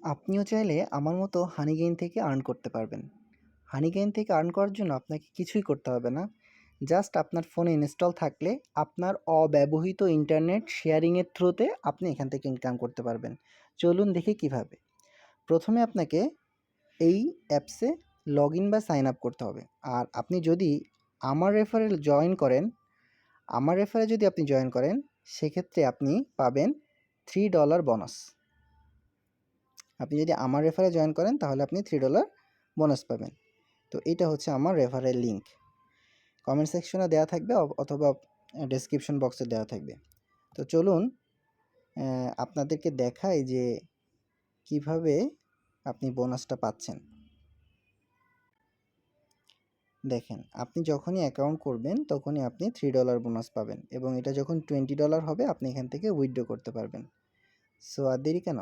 আপনিও চাইলে আমার মতো হানিগেইন থেকে আর্ন করতে পারবেন। হানিগেইন থেকে আর্ন করার জন্য আপনাকে কিছুই করতে হবে না। জাস্ট আপনার ফোনে ইনস্টল থাকলে আপনার অব্যবহৃত ইন্টারনেট শেয়ারিংয়ের থ্রুতে আপনি এখান থেকে ইনকাম করতে পারবেন। চলুন দেখি কিভাবে। প্রথমে আপনাকে এই অ্যাপসে লগ ইন বা সাইন আপ করতে হবে। আর আপনি যদি আমার রেফারে জয়েন করেন, আমার রেফারে যদি আপনি জয়েন করেন, সেক্ষেত্রে আপনি পাবেন $3 বোনাস। আপনি যদি আমার রেফারে জয়েন করেন তাহলে আপনি $3 বোনাস পাবেন। তো এটা হচ্ছে আমার রেফারের লিঙ্ক। কমেন্ট সেকশনে দেওয়া থাকবে অথবা ডেসক্রিপশন বক্সে দেওয়া থাকবে। তো চলুন আপনাদেরকে দেখাই যে কিভাবে আপনি বোনাসটা পাচ্ছেন। দেখেন, আপনি যখনই অ্যাকাউন্ট করবেন তখনই আপনি $3 বোনাস পাবেন এবং এটা যখন $20 হবে আপনি এখান থেকে উইথড্র করতে পারবেন। সো আর দেরি কেন?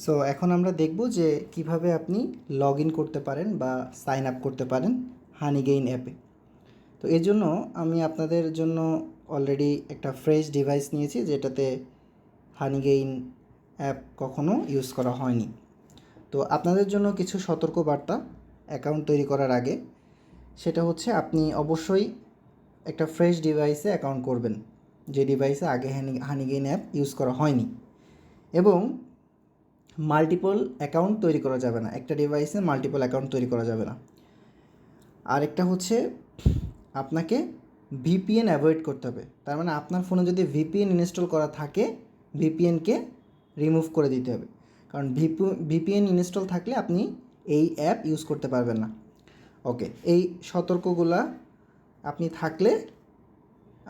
সো এখন আমরা দেখব যে কিভাবে আপনি লগ ইন করতে পারেন বা সাইন আপ করতে পারেন হানিগেইন অ্যাপে। তো এর জন্য আমি আপনাদের জন্য অলরেডি একটা ফ্রেশ ডিভাইস নিয়েছি যেটাতে হানিগেইন অ্যাপ কখনো ইউজ করা হয়নি। তো আপনাদের জন্য কিছু সতর্কবার্তা অ্যাকাউন্ট তৈরি করার আগে, সেটা হচ্ছে আপনি অবশ্যই একটা ফ্রেশ ডিভাইসে অ্যাকাউন্ট করবেন, যে ডিভাইসে আগে হানিগেইন অ্যাপ ইউজ করা হয়নি। এবং মাল্টিপল অ্যাকাউন্ট তৈরি করা যাবে না, একটা ডিভাইসে মাল্টিপল অ্যাকাউন্ট তৈরি করা যাবে না। আরেকটা হচ্ছে আপনাকে ভিপিএন অ্যাভয়েড করতে হবে। তার মানে আপনার ফোনে যদি ভিপিএন ইনস্টল করা থাকে, ভিপিএনকে রিমুভ করে দিতে হবে, কারণ ভিপিএন ইনস্টল থাকলে আপনি এই অ্যাপ ইউজ করতে পারবেন না। ওকে, এই সতর্কগুলা আপনি থাকলে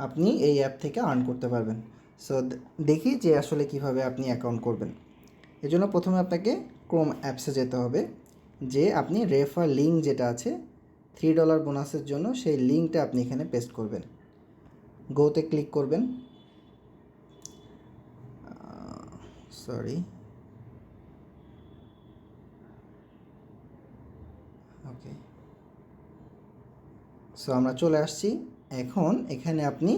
আপনি এই অ্যাপ থেকে আর্ন করতে পারবেন। সো দেখি যে আসলে কিভাবে আপনি অ্যাকাউন্ট করবেন। এজন্য প্রথমে আপনাকে ক্রোম অ্যাপসে যেতে হবে, যে আপনি রেফার লিঙ্ক যেটা আছে $3 বোনাসের জন্য, সেই লিঙ্কটা আপনি এখানে পেস্ট করবেন। গোতে ক্লিক করবেন। সরি, ওকে। সো আমরা চলে আসছি। এখন এখানে আপনি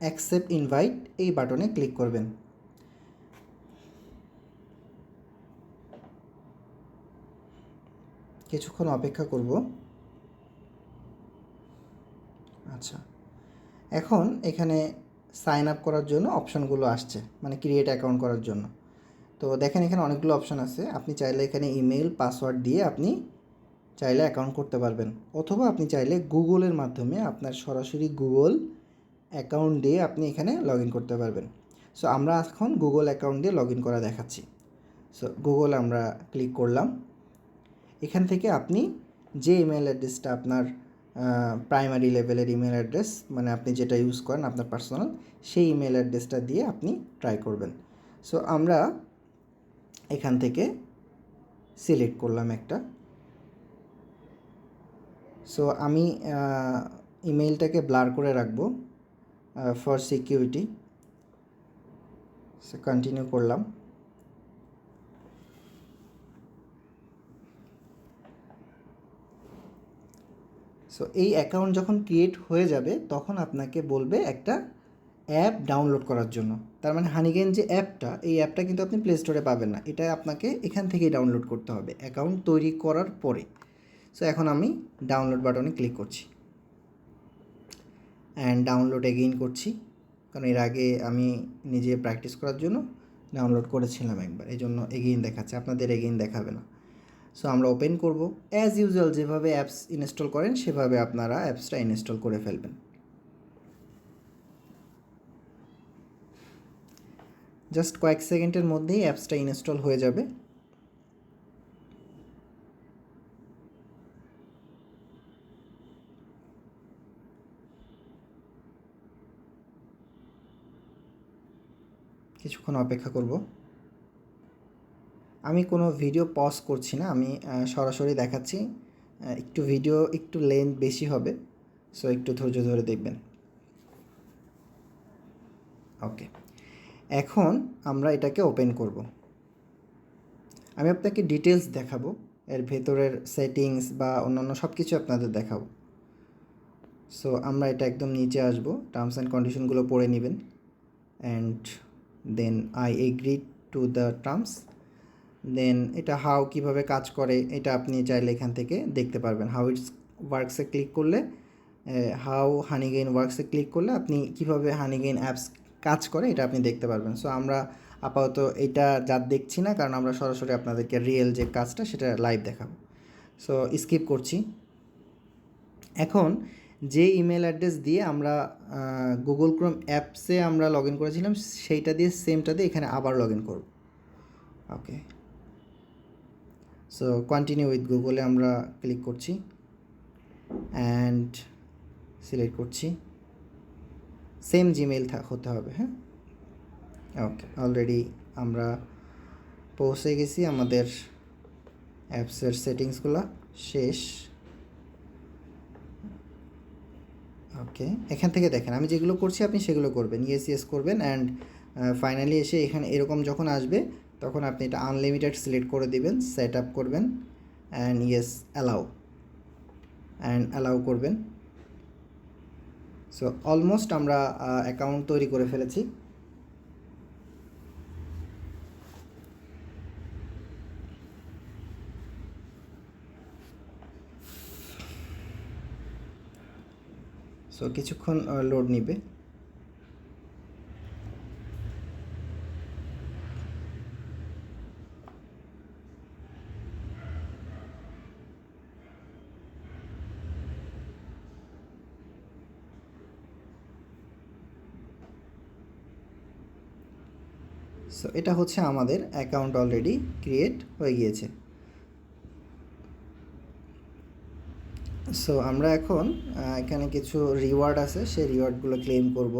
অ্যাকসেপ্ট ইনভাইট এই বাটনে ক্লিক করবেন। কিছুক্ষণ অপেক্ষা করব। আচ্ছা, এখন এখানে সাইন আপ করার জন্য অপশানগুলো আসছে, মানে ক্রিয়েট অ্যাকাউন্ট করার জন্য। তো দেখেন এখানে অনেকগুলো অপশান আছে। আপনি চাইলে এখানে ইমেল পাসওয়ার্ড দিয়ে আপনি চাইলে অ্যাকাউন্ট করতে পারবেন, অথবা আপনি চাইলে গুগলের মাধ্যমে আপনার সরাসরি গুগল অ্যাকাউন্ট দিয়ে আপনি এখানে লগ ইন করতে পারবেন। সো আমরা এখন গুগল অ্যাকাউন্ট দিয়ে লগ ইন করা দেখাচ্ছি। সো গুগল আমরা ক্লিক করলাম। এখান থেকে আপনি যে ইমেল অ্যাড্রেসটা আপনার প্রাইমারি লেভেলের ইমেল অ্যাড্রেস, মানে আপনি যেটা ইউজ করেন আপনার পার্সোনাল, সেই ইমেল অ্যাড্রেসটা দিয়ে আপনি ট্রাই করবেন। সো আমরা এখান থেকে সিলেক্ট করলাম একটা। সো আমি ইমেইলটাকে ব্লার করে রাখবো ফর সিকিউরিটি। সো কন্টিনিউ করলাম। সো এই অ্যাকাউন্ট যখন ক্রিয়েট হয়ে যাবে তখন আপনাকে বলবে একটা অ্যাপ ডাউনলোড করার জন্য। তার মানে হানিগেইন যে অ্যাপটা, এই অ্যাপটা কিন্তু আপনি প্লে স্টোরে পাবেন না, এটা আপনাকে এখান থেকেই ডাউনলোড করতে হবে অ্যাকাউন্ট তৈরি করার পরে। সো এখন আমি ডাউনলোড বাটনে ক্লিক করছি অ্যান্ড ডাউনলোড এগেইন করছি, কারণ এর আগে আমি নিজে প্র্যাকটিস করার জন্য ডাউনলোড করেছিলাম একবার, এই জন্য এগেইন দেখাচ্ছে, আপনাদের এগেইন দেখাবে না। সো আমরা ওপেন করব। অ্যাজ ইউজুয়াল যেভাবে অ্যাপস ইনস্টল করেন সেভাবে আপনারা অ্যাপসটা ইনস্টল করে ফেলবেন। জাস্ট কয়েক সেকেন্ডের মধ্যেই অ্যাপসটা ইনস্টল হয়ে যাবে। কিছুক্ষণ অপেক্ষা করব। আমি কোনো ভিডিও পজ করছি না, আমি সরাসরি দেখাচ্ছি। একটু ভিডিও একটু লেন্থ বেশি হবে, সো একটু ধৈর্য ধরে দেখবেন। ওকে, এখন আমরা এটাকে ওপেন করব। আমি আপনাকে ডিটেলস দেখাবো, এর ভেতরের সেটিংস বা অন্যান্য সব কিছু আপনাদের দেখাবো। সো আমরা এটা একদম নিচে আসবো, টার্মস অ্যান্ড কন্ডিশনগুলো পড়ে নেবেন and then I agree to the terms. Then এটা হাউ কীভাবে কাজ করে এটা আপনি চাইলে এখান থেকে দেখতে পারবেন। হাউ ইটস ওয়ার্কসে ক্লিক করলে, হাউ হানিগেইন ওয়ার্কসে ক্লিক করলে আপনি কীভাবে হানিগেইন অ্যাপস কাজ করে এটা আপনি দেখতে পারবেন। সো আমরা আপাতত এটা যা দেখছি না, কারণ আমরা সরাসরি আপনাদেরকে রিয়েল যে কাজটা সেটা লাইভ দেখাবো। সো স্কিপ করছি। এখন যে ইমেল অ্যাড্রেস দিয়ে আমরা গুগল ক্রোম অ্যাপসে আমরা লগ ইন করেছিলাম সেইটা দিয়ে সেমটা দিয়ে এখানে আবার লগ ইন করব। ওকে, সো কন্টিনিউ উইথ গুগলে আমরা ক্লিক করছি অ্যান্ড সিলেক্ট করছি সেম জিমেইল হতে হবে। হ্যাঁ, ওকে, অলরেডি আমরা পৌঁছে গেছি। আমাদের অ্যাপসের সেটিংসগুলো শেষ। ওকে, এখান থেকে দেখেন আমি যেগুলো করছি আপনি সেগুলো করবেন, ইয়েস ইয়েস করবেন অ্যান্ড ফাইনালি এসে এখানে এরকম যখন আসবে তখন আপনি এটা আনলিমিটেড সিলেক্ট করে দিবেন, সেট আপ করবেন অ্যান্ড ইয়েস অ্যালাউ করবেন। সো অলমোস্ট আমরা অ্যাকাউন্ট তৈরি করে ফেলেছি। সো কিছুক্ষণ লোড নিবে। সো এটা হচ্ছে আমাদের অ্যাকাউন্ট অলরেডি ক্রিয়েট হয়ে গিয়েছে। সো আমরা এখন এখানে কিছু রিওয়ার্ড আছে, সেই রিওয়ার্ডগুলো ক্লেম করব।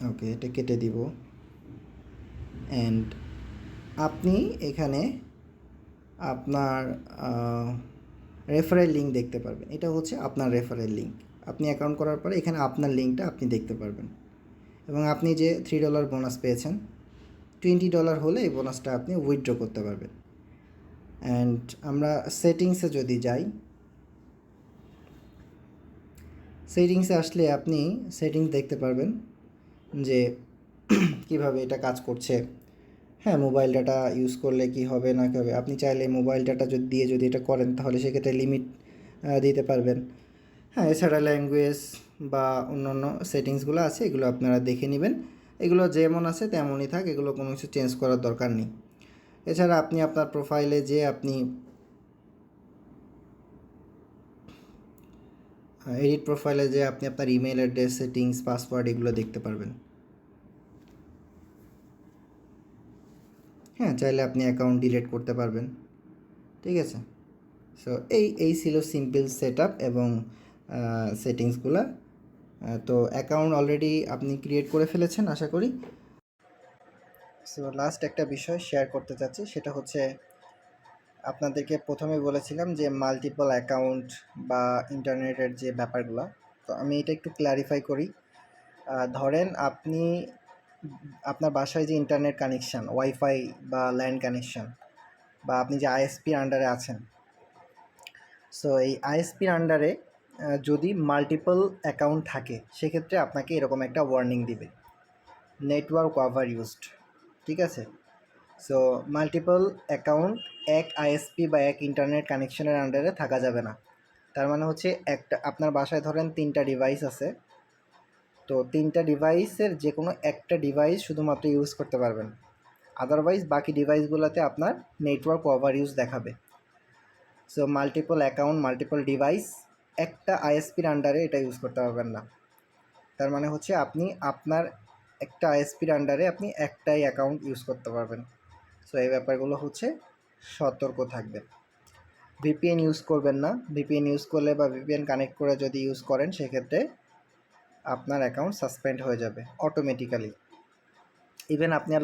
ওকে, এটা কেটে দিব অ্যান্ড আপনি এখানে আপনার রেফারেল লিঙ্ক দেখতে পারবেন। এটা হচ্ছে আপনার রেফারেল লিঙ্ক। আপনি অ্যাকাউন্ট করার পরে এখানে আপনার লিঙ্কটা আপনি দেখতে পারবেন এবং আপনি যে $3 বোনাস পেয়েছেন, $20 হলে এই বোনাসটা আপনি উইথড্র করতে পারবেন। অ্যান্ড আমরা সেটিংসে যদি যাই, সেটিংসে আসলে আপনি সেটিংস দেখতে পারবেন যে কিভাবে এটা কাজ করছে। হ্যাঁ, মোবাইল ডাটা ইউজ করলে কি হবে না কি হবে, আপনি চাইলে মোবাইল ডাটা যদি এটা করেন তাহলে সেক্ষেত্রে লিমিট দিতে পারবেন। হ্যাঁ, এছাড়া ল্যাঙ্গুয়েজ বা অন্যান্য সেটিংসগুলো আছে, এগুলো আপনারা দেখে নেবেন। এগুলো যেমন আছে তেমনই থাক, এগুলো কোনো কিছু চেঞ্জ করার দরকার নেই। এছাড়া আপনি আপনার প্রোফাইলে যে আপনি এডিট প্রোফাইলে যে আপনি আপনার ইমেল অ্যাড্রেস, সেটিংস, পাসওয়ার্ড এগুলো দেখতে পারবেন। হ্যাঁ, চাইলে আপনি অ্যাকাউন্ট ডিলিট করতে পারবেন। ঠিক আছে, সো এই ছিল সিম্পল সেট আপ এবং সেটিংসগুলো। তো অ্যাকাউন্ট অলরেডি আপনি ক্রিয়েট করে ফেলেছেন আশা করি। সো লাস্ট একটা বিষয় শেয়ার করতে চাচ্ছি, সেটা হচ্ছে আপনাদেরকে প্রথমে বলেছিলাম যে মাল্টিপল অ্যাকাউন্ট বা ইন্টারনেটের যে ব্যাপারগুলো, তো আমি এটা একটু ক্ল্যারিফাই করি। ধরেন আপনি আপনার বাসায় যে ইন্টারনেট কানেকশান, ওয়াইফাই বা ল্যান্ড কানেকশান, বা আপনি যে আইএসপির আন্ডারে আছেন, সো এই আইএসপির আন্ডারে যদি মাল্টিপল অ্যাকাউন্ট থাকে সেক্ষেত্রে আপনাকে এরকম একটা ওয়ার্নিং দিবে, নেটওয়ার্ক ওভার ইউজড। ঠিক আছে, সো মাল্টিপল অ্যাকাউন্ট এক আইএসপি বা এক ইন্টারনেট কানেকশনের আন্ডারে থাকা যাবে না। তার মানে হচ্ছে একটা আপনার বাসায় ধরেন 3টা ডিভাইস আছে, তো 3টা ডিভাইসের যে কোনো একটা ডিভাইস শুধুমাত্র ইউজ করতে পারবেন, আদারওয়াইজ বাকি ডিভাইসগুলোতে আপনার নেটওয়ার্ক ওভার ইউজ দেখাবে। So multiple account, multiple device একটা আইএসপির আন্ডারে এটা ইউজ করতে পারবেন না। তার মানে হচ্ছে আপনি আপনার একটা আইএসপির আন্ডারে আপনি একটাই অ্যাকাউন্ট ইউজ করতে পারবেন। সো এই ব্যাপারগুলো হচ্ছে সতর্ক থাকবেন। ভিপিএন ইউজ করবেন না। ভিপিএন ইউজ করলে বা ভিপিএন কানেক্ট করে যদি ইউজ করেন সেক্ষেত্রে আপনার অ্যাকাউন্ট সাসপেন্ড হয়ে যাবে অটোমেটিক্যালি। ইভেন আপনি আর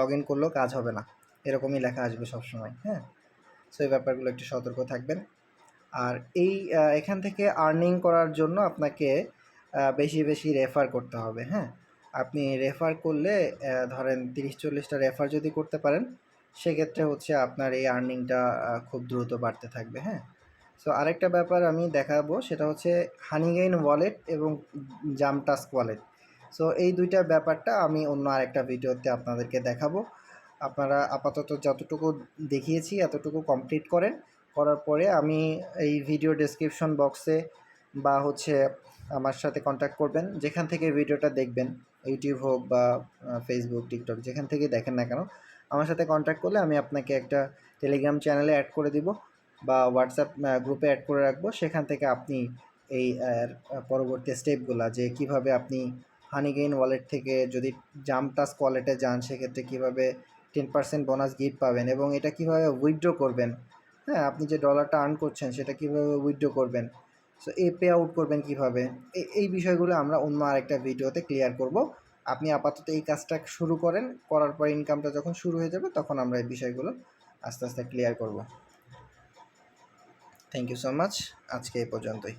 লগ ইন করলেও কাজ হবে না, এরকমই লেখা আসবে সবসময়। হ্যাঁ, সো এই ব্যাপারগুলো একটু সতর্ক থাকবেন। আর এখান থেকে আর্নিং করার জন্য আপনাকে বেশি বেশি রেফার করতে হবে। হ্যাঁ, আপনি রেফার করলে ধরেন 30-40টা রেফার যদি করতে পারেন সেক্ষেত্রে হচ্ছে আপনার এই আর্নিংটা খুব দ্রুত বাড়তে থাকবে। হ্যাঁ, সো আরেকটা ব্যাপার আমি দেখাবো, সেটা হচ্ছে হানিগেইন ওয়ালেট এবং জামটাস্ক ওয়ালেট। সো এই দুইটা ব্যাপারটা আমি অন্য আরেকটা ভিডিওতে আপনাদেরকে দেখাবো। আপনারা আপাতত যতটুকু দেখিয়েছি এতটুকু কমপ্লিট করেন। করার পরে আমি এই ভিডিও ডেসক্রিপশন বক্সে বা হচ্ছে আমার সাথে কন্ট্যাক্ট করবেন, যেখান থেকে ভিডিওটা দেখবেন, ইউটিউব হোক বা ফেসবুক, টিকটক, যেখান থেকে দেখেন না কেন, আমার সাথে কন্ট্যাক্ট করলে আমি আপনাকে একটা টেলিগ্রাম চ্যানেলে অ্যাড করে দিব বা হোয়াটসঅ্যাপ গ্রুপে অ্যাড করে রাখবো। সেখান থেকে আপনি এই পরবর্তী স্টেপগুলা, যে কিভাবে আপনি হানিগেইন ওয়ালেট থেকে যদি জামটাস্ক ওয়ালেটে যান সেক্ষেত্রে কীভাবে 10% বোনাস গিফট পাবেন এবং এটা কিভাবে উইথড্র করবেন, হ্যাঁ, আপনি যে ডলারটা আর্ন করছেন সেটা কিভাবে উইথড্র করবেন, সো এই পে আউট করবেন কীভাবে, এই বিষয়গুলো আমরা অন্য আরেকটা ভিডিওতে ক্লিয়ার করব। আপনি আপাতত এই কাজটা শুরু করেন, করার পর ইনকামটা যখন শুরু হয়ে যাবে তখন আমরা এই বিষয়গুলো আস্তে আস্তে ক্লিয়ার করব। থ্যাংক ইউ সো মাচ, আজকে এই পর্যন্তই।